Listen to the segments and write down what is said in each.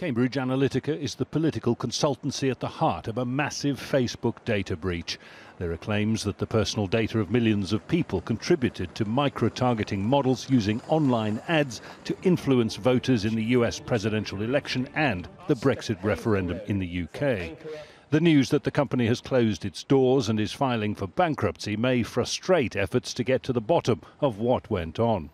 Cambridge Analytica is the political consultancy at the heart of a massive Facebook data breach. There are claims that the personal data of millions of people contributed to micro-targeting models using online ads to influence voters in the US presidential election and the Brexit referendum in the UK. The news that the company has closed its doors and is filing for bankruptcy may frustrate efforts to get to the bottom of what went on.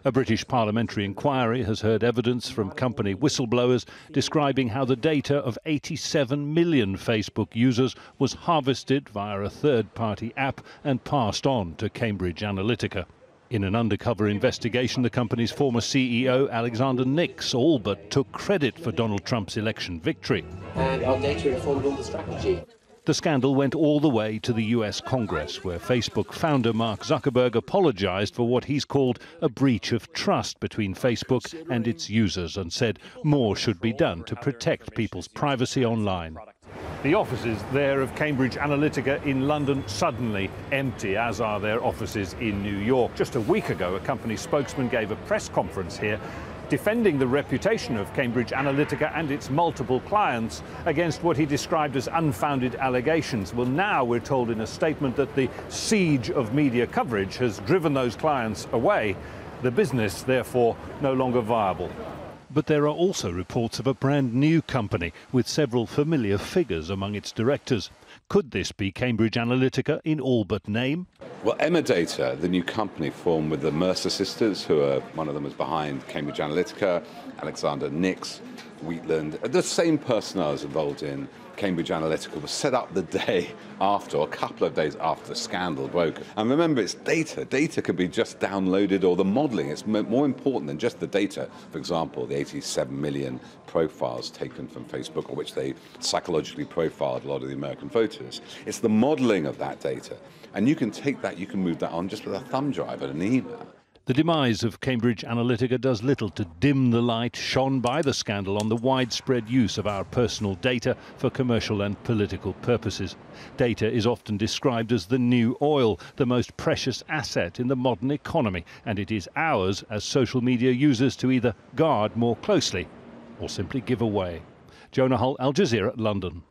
A British parliamentary inquiry has heard evidence from company whistleblowers describing how the data of 87 million Facebook users was harvested via a third-party app and passed on to Cambridge Analytica. In an undercover investigation, the company's former CEO, Alexander Nix, all but took credit for Donald Trump's election victory. And our data informed all the strategy. The scandal went all the way to the US Congress, where Facebook founder Mark Zuckerberg apologized for what he's called a breach of trust between Facebook and its users and said more should be done to protect people's privacy online. The offices there of Cambridge Analytica in London suddenly empty, as are their offices in New York. Just a week ago, a company spokesman gave a press conference here defending the reputation of Cambridge Analytica and its multiple clients against what he described as unfounded allegations. Well, now we're told in a statement that the siege of media coverage has driven those clients away. The business, therefore, no longer viable. But there are also reports of a brand new company with several familiar figures among its directors. Could this be Cambridge Analytica in all but name? Well, Data, the new company formed with the Mercer sisters, one of them is behind Cambridge Analytica, Alexander Nix, Wheatland. The same personnel is involved in Cambridge Analytica was set up the day after, or a couple of days after the scandal broke. And remember, it's data. Data can be just downloaded, or the modeling. It's more important than just the data. For example, the 87 million profiles taken from Facebook, or which they psychologically profiled a lot of the American voters. It's the modeling of that data. And you can take that, you can move that on just with a thumb drive and an email. The demise of Cambridge Analytica does little to dim the light shone by the scandal on the widespread use of our personal data for commercial and political purposes. Data is often described as the new oil, the most precious asset in the modern economy, and it is ours as social media users to either guard more closely or simply give away. Jonah, Al Jazeera, London.